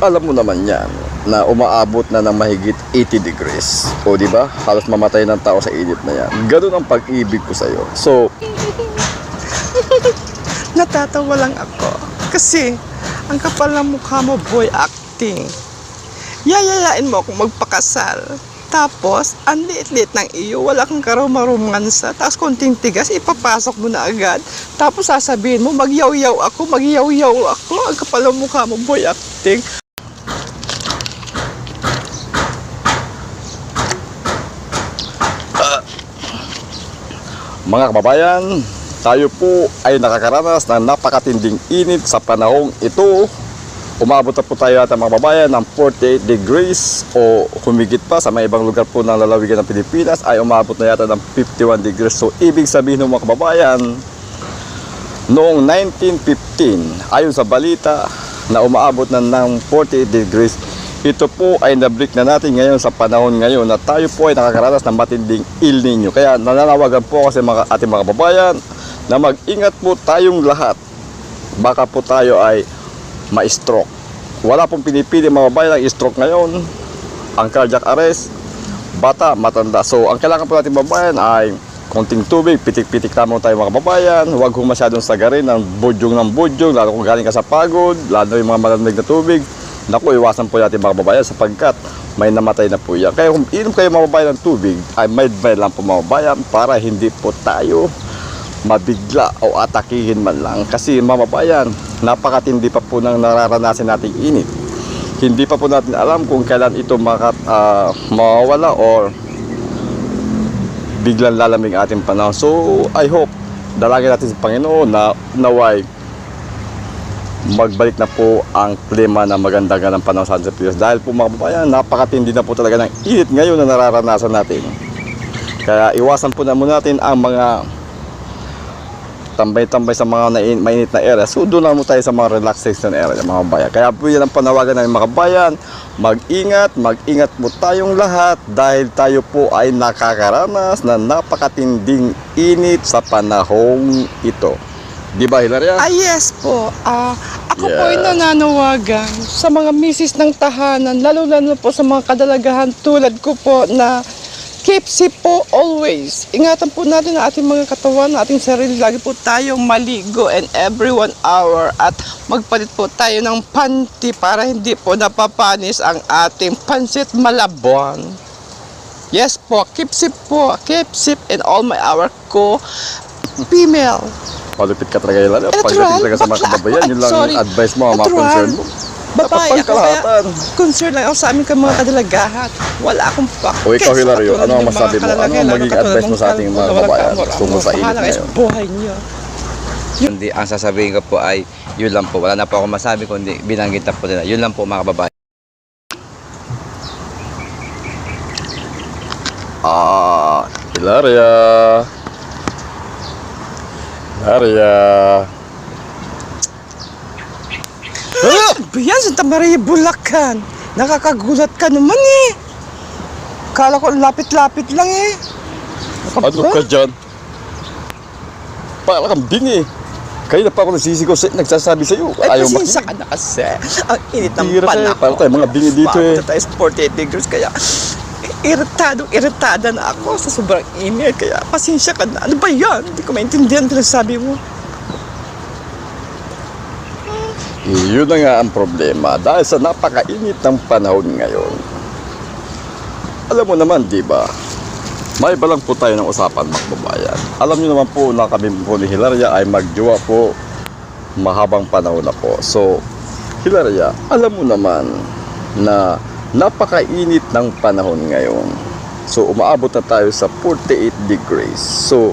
alam mo naman yan na umaabot na ng mahigit 80 degrees. O di ba? Halos mamatay ng tao sa init na yan. Ganun ang pag-ibig ko sa'yo. So, Natatawa lang ako. Kasi, ang kapal ng mukha mo, boy acting. Yayayain mo akong magpakasal. Tapos, ang liit-liit ng iyo, wala kang karumarumansa. Tapos, konting tigas, ipapasok mo na agad. Tapos, sasabihin mo, magyaw-yaw ako. Ang kapal ng mukha mo, boy acting. mga kababayan, tayo po ay nakakaranas ng napakatinding init sa panahong ito. Umabot na po tayo at mga kababayan ng 48 degrees o humigit pa sa mga ibang lugar po ng lalawigan ng Pilipinas ay umabot na yata ng 51 degrees. So ibig sabihin ng mga kababayan, noong 1915 ayon sa balita na umaabot na ng 48 degrees, ito po ay nabreak na natin ngayon sa panahon ngayon na tayo po ay nakakaranas ng matinding El Nino. Kaya nananawagan po kasi ating mga kababayan na mag-ingat po tayong lahat. Baka po tayo ay ma-stroke. Wala pong pinipili mga kababayan ang stroke ngayon, ang cardiac arrest, bata, matanda. So ang kailangan po natin mga kababayan ay konting tubig, pitik-pitik tamo tayo mga kababayan. Huwag kong masyadong sagarin ng budyong, lalo kung galing ka sa pagod, lalo yung mga malamig na tubig. Naku, iwasan po natin mga kababayan sapagkat may namatay na po yan. Kaya kung inom kayo mga kababayan ng tubig, ay mild lang po mga kababayan para hindi po tayo mabigla o atakihin man lang. Kasi mga kababayan, napakatindi pa po ng nararanasan nating init. Hindi pa po natin alam kung kailan ito mawawala or biglang lalamig ating panahon. So I hope, dalangin natin sa Panginoon na naway magbalik na po ang klima na maganda-gandang panahon sa Pilipinas. Dahil po mga kababayan, napakatindi na po talaga ng init ngayon na nararanasan natin. Kaya iwasan po na muna natin ang mga tambay-tambay sa mga mainit na area. So doon lang mo tayo sa mga relaxation area mga kababayan. Kaya po yan ang panawagan ng mga kababayan. Mag-ingat po tayong lahat dahil tayo po ay nakakaranas na napakatinding init sa panahong ito. Di ba, Hilaria? Yes po. Ako po ay nananawagan sa mga misis ng tahanan, lalo-lalo po sa mga kadalagahan tulad ko po na keep safe po always. Ingatan po natin ang ating mga katawan, ating sarili. Lagi po tayong maligo and every 1 hour at magpalit po tayo ng panty para hindi po napapanis ang ating pansit malabon. Yes po, keep safe po. Keep safe in all my hour ko. Female. Palupit ka talaga, Hilaria. Pagdating talaga sa mga kababayan, yun lang yung advice mo, mga concern mo. Babae ako, kaya concern lang ako sa aming mga kadalagahan. Wala akong pakis. O ikaw, Hilario, ano ang masabi mo? Ano ang maging advice mo sa ating mga kababayan tungkol sa init ngayon? Buhay niyo. Hindi, ang sasabihin ko po ay yun lang po. Wala na po ako masabi kundi binanggit na po nila. Yun lang po mga kababayan. Hilaria. Yan, Santa Maria, Bulacan. Nakakagulat ka naman eh. Kala ko lapit-lapit lang eh. Ano ka dyan? Para kang bingi. Kaya na pa ako nagsasabi sa'yo. Ay, pasensya ka na kasi. Ang init ng panahon. Para tayo mga bingi dito eh. Maabot tayo sa 48 degrees kaya iritada na ako sa sobrang init. Kaya pasensya ka na. Ano ba yan? Hindi ko maintindihan ang sabi mo. Yun na nga ang problema dahil sa napakainit ng panahon ngayon. Alam mo naman, di ba? May balang po tayo ng usapan mga kababayan. Alam niyo naman po na kami po ni Hilaria ay magjowa po mahabang panahon na po. So, Hilaria, alam mo naman na napakainit ng panahon ngayon. So, umaabot na tayo sa 48 degrees. So,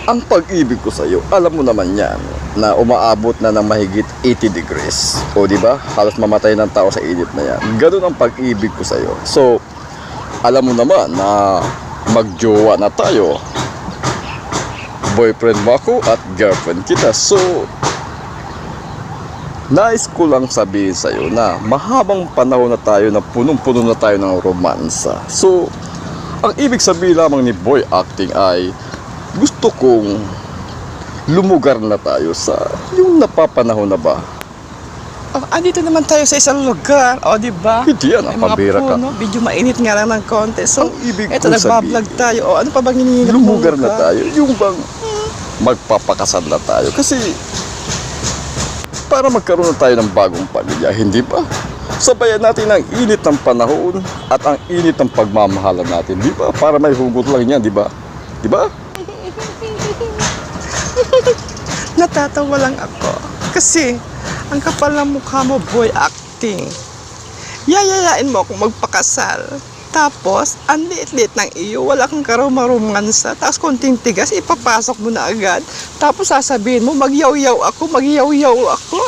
ang pag-ibig ko sa iyo, alam mo naman yan na umaabot na ng mahigit 80 degrees. O di ba? Halos mamatay ng tao sa init na yan. Ganun ang pag-ibig ko sa iyo. So, alam mo naman na magjowa na tayo. Boyfriend mo ako at girlfriend kita. So, nais ko lang sabihin sa iyo na mahabang panahon na tayo na punong-puno na tayo ng romansa. So, ang ibig sabihin lamang ni boy acting ay gusto kong lumugar na tayo sa yung napapanahon na ba Oh, andito naman tayo sa isang lugar. O, di ba? Hindi yan, May mga pambira ka. puno. Medyo mainit nga lang ng konti. So, Ang ibig eto, kong nagbablog sabihin, tayo. O, ano pa bang hinihinap mo? lumugar na tayo. Yung bang magpapakasal na tayo. Kasi para magkaroon na tayo ng bagong pamilya, hindi ba? Sabayan natin ang init ng panahon at ang init ng pagmamahalan natin, di ba? Para may hugot lang yan, di ba? Di ba? Natatawa lang ako. Kasi, ang kapal ng mukha mo, boy, acting. Yayayain mo akong magpakasal. Tapos, ang liit-liit ng iyo, wala kang karumarumansa. Tapos, konting tigas, ipapasok mo na agad. Tapos, sasabihin mo, magyaw-yaw ako.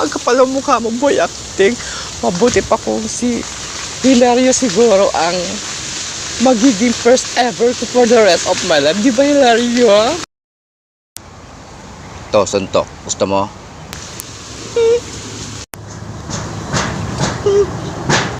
Ang kapal ng mukha mo, boy, acting. Mabuti pa kung si Hilario siguro ang magiging first ever ko for the rest of my life. Di ba, Hilario? To, suntok. Gusto mo?